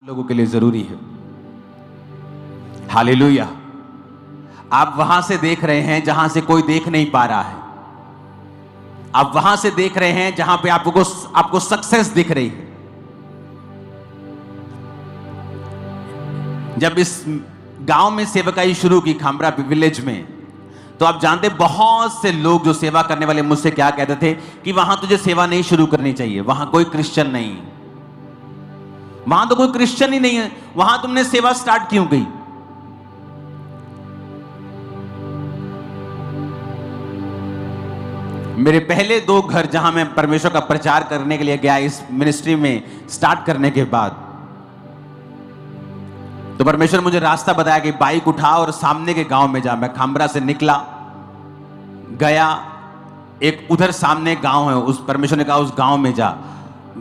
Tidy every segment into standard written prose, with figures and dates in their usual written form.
लोगों के लिए जरूरी है। हालेलुया। आप वहां से देख रहे हैं जहां से कोई देख नहीं पा रहा है। आप वहां से देख रहे हैं जहां पे आपको सक्सेस दिख रही है। जब इस गांव में सेवकाई शुरू की खामरा विलेज में, तो आप जानते बहुत से लोग जो सेवा करने वाले मुझसे क्या कहते थे कि वहां तुझे सेवा नहीं शुरू करनी चाहिए, वहां कोई क्रिश्चियन नहीं, वहां तो कोई क्रिश्चियन ही नहीं है, वहां तुमने सेवा स्टार्ट क्यों की? मेरे पहले 2 घर जहां मैं परमेश्वर का प्रचार करने के लिए गया इस मिनिस्ट्री में स्टार्ट करने के बाद, तो परमेश्वर मुझे रास्ता बताया कि बाइक उठा और सामने के गांव में जा। मैं खामरा से निकला, गया, एक उधर सामने गांव है, उस परमेश्वर ने कहा उस गांव में जा।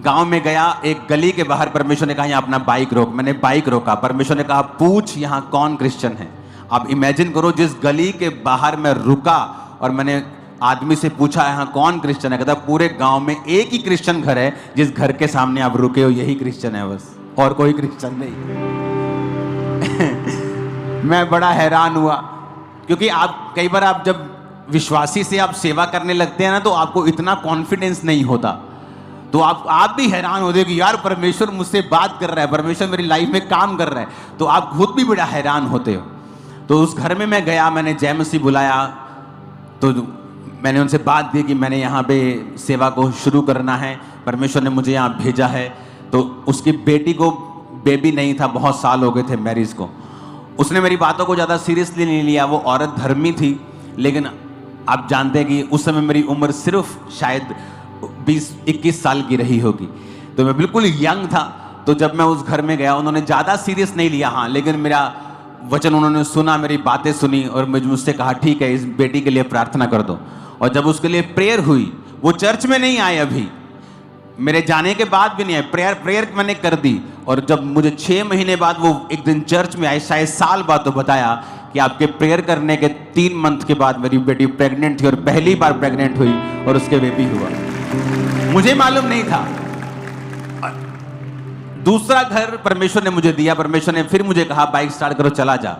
गांव में गया, एक गली के बाहर परमेश्वर ने कहा यहां अपना बाइक रोक। मैंने बाइक रोका। परमेश्वर ने कहा पूछ यहां कौन क्रिश्चियन है। आप इमेजिन करो, जिस गली के बाहर मैं रुका और मैंने आदमी से पूछा यहां कौन क्रिश्चियन है, कहता पूरे गांव में एक ही क्रिश्चियन घर है, जिस घर के सामने आप रुके हो यही क्रिश्चियन है, बस और कोई क्रिश्चियन नहीं। मैं बड़ा हैरान हुआ, क्योंकि आप कई बार आप जब विश्वासी से आप सेवा करने लगते हैं ना, तो आपको इतना कॉन्फिडेंस नहीं होता, तो आप भी हैरान होते हो कि यार परमेश्वर मुझसे बात कर रहा है, परमेश्वर मेरी लाइफ में काम कर रहा है, तो आप खुद भी बड़ा हैरान होते हो। तो उस घर में मैं गया, मैंने जय मसीह बुलाया, तो मैंने उनसे बात की कि मैंने यहाँ पे सेवा को शुरू करना है, परमेश्वर ने मुझे यहाँ भेजा है। तो उसकी बेटी को बेबी नहीं था, बहुत साल हो गए थे मैरिज को। उसने मेरी बातों को ज़्यादा सीरियसली नहीं लिया। वो औरत धर्मी थी, लेकिन आप जानते हैं कि उस समय मेरी उम्र सिर्फ शायद 20-21 साल की रही होगी, तो मैं बिल्कुल यंग था। तो जब मैं उस घर में गया, उन्होंने ज़्यादा सीरियस नहीं लिया, हाँ, लेकिन मेरा वचन उन्होंने सुना, मेरी बातें सुनी और मुझसे कहा ठीक है इस बेटी के लिए प्रार्थना कर दो। और जब उसके लिए प्रेयर हुई, वो चर्च में नहीं आए, अभी मेरे जाने के बाद भी नहीं आए, प्रेयर मैंने कर दी। और जब मुझे 6 महीने बाद वो एक दिन चर्च में आए, शायद साल बाद, तो बताया कि आपके प्रेयर करने के 3 मंथ के बाद मेरी बेटी प्रेग्नेंट थी और पहली बार प्रेग्नेंट हुई और उसके बेबी हुआ। मुझे मालूम नहीं था। दूसरा घर परमेश्वर ने मुझे दिया। परमेश्वर ने फिर मुझे कहा बाइक स्टार्ट करो, चला जा।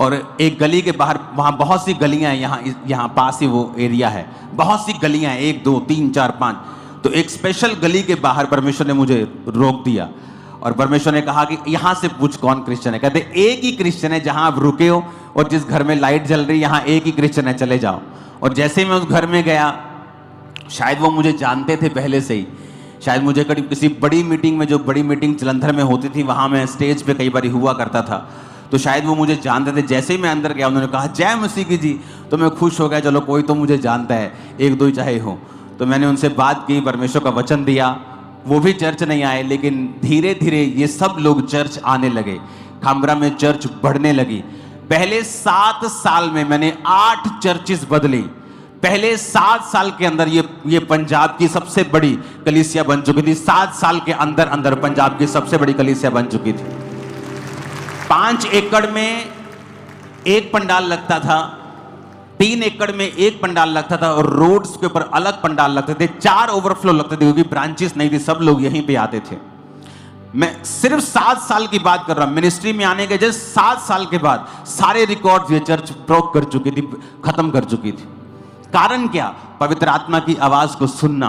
और एक गली के बाहर, वहाँ बहुत सी गलियाँ हैं, यहाँ पास ही वो एरिया है, बहुत सी गलियाँ हैं, 1 2 3 4 5। तो एक स्पेशल गली के बाहर परमेश्वर ने मुझे रोक दिया और परमेश्वर ने कहा कि यहाँ से पूछ कौन क्रिश्चियन है। कहते एक ही क्रिश्चियन है जहाँ आप रुके हो और जिस घर में लाइट जल रही है, यहाँ एक ही क्रिश्चियन है, चले जाओ। और जैसे ही मैं उस घर में गया, शायद वो मुझे जानते थे पहले से ही, शायद मुझे कभी किसी बड़ी मीटिंग में, जो बड़ी मीटिंग जलंधर में होती थी, वहाँ मैं स्टेज पे कई बार हुआ करता था, तो शायद वो मुझे जानते थे। जैसे ही मैं अंदर गया, उन्होंने कहा जय मसीह की जी, तो मैं खुश हो गया, चलो कोई तो मुझे जानता है, 1-2 ही चाहे हो। तो मैंने उनसे बात की, परमेश्वर का वचन दिया। वो भी चर्च नहीं आए, लेकिन धीरे धीरे ये सब लोग चर्च आने लगे, खामरा में चर्च बढ़ने लगी। पहले 7 साल में मैंने 8 चर्चेस बदली। पहले 7 साल के अंदर ये पंजाब की सबसे बड़ी कलीसिया बन चुकी थी। 7 साल के अंदर अंदर पंजाब की सबसे बड़ी कलीसिया बन चुकी थी। 5 एकड़ में एक पंडाल लगता था, 3 एकड़ में एक पंडाल लगता था और रोड्स के ऊपर अलग पंडाल लगते थे। 4 ओवरफ्लो लगते थे, क्योंकि ब्रांचेस नहीं थी, सब लोग यहीं पे आते थे। मैं सिर्फ 7 साल की बात कर रहा हूं। मिनिस्ट्री में आने के जस्ट 7 साल के बाद सारे रिकॉर्ड्स ये चर्च ब्रोक कर चुकी थी, खत्म कर चुकी थी। कारण क्या? पवित्र आत्मा की आवाज को सुनना,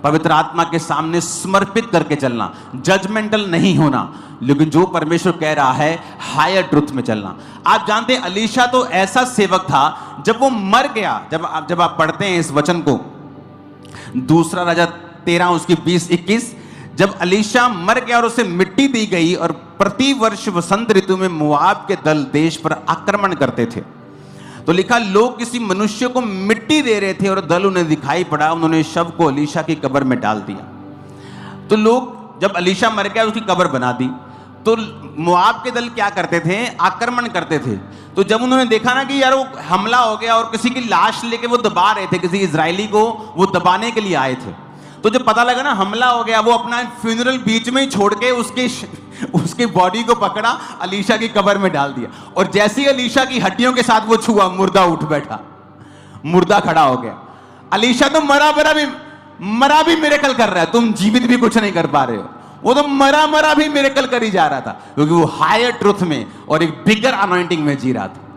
पवित्र आत्मा के सामने समर्पित करके चलना, जजमेंटल नहीं होना, लेकिन जो परमेश्वर कह रहा है हायर ट्रुथ में चलना। आप जानते हैं अलीशा तो ऐसा सेवक था, जब वो मर गया, जब आप पढ़ते हैं इस वचन को, 2 राजा 13 उसकी 20-21, जब अलीशा मर गया और उसे मिट्टी दी गई, और प्रति वर्ष वसंत ऋतु में मोआब के दल देश पर आक्रमण करते थे, तो लिखा लोग किसी मनुष्य को मिट्टी दे रहे थे और दल उन्हें दिखाई पड़ा, उन्होंने शव को अलीशा की कब्र में डाल दिया। तो लोग, जब अलीशा मर गया उसकी कब्र बना दी, तो मोआब के दल क्या करते थे? आक्रमण करते थे। तो जब उन्होंने देखा ना कि यार वो हमला हो गया और किसी की लाश लेके वो दबा रहे थे, किसी इजरायली को वो दबाने के लिए आए थे, तो जब पता लगा ना हमला हो गया, वो अपना फ्यूनरल बीच में ही छोड़ के उसके बॉडी को पकड़ा, अलीशा की कब्र में डाल दिया। और जैसे ही अलीशा की हड्डियों के साथ वो छुआ, मुर्दा उठ बैठा, मुर्दा खड़ा हो गया। अलीशा तो मरा भी मिरेकल कर रहा है, तुम जीवित भी कुछ नहीं कर पा रहे हो। वो तो मरा मरा भी मिरेकल कर ही जा रहा था, क्योंकि वो हायर ट्रुथ में और एक बिगर अनॉइंटिंग में जी रहा था।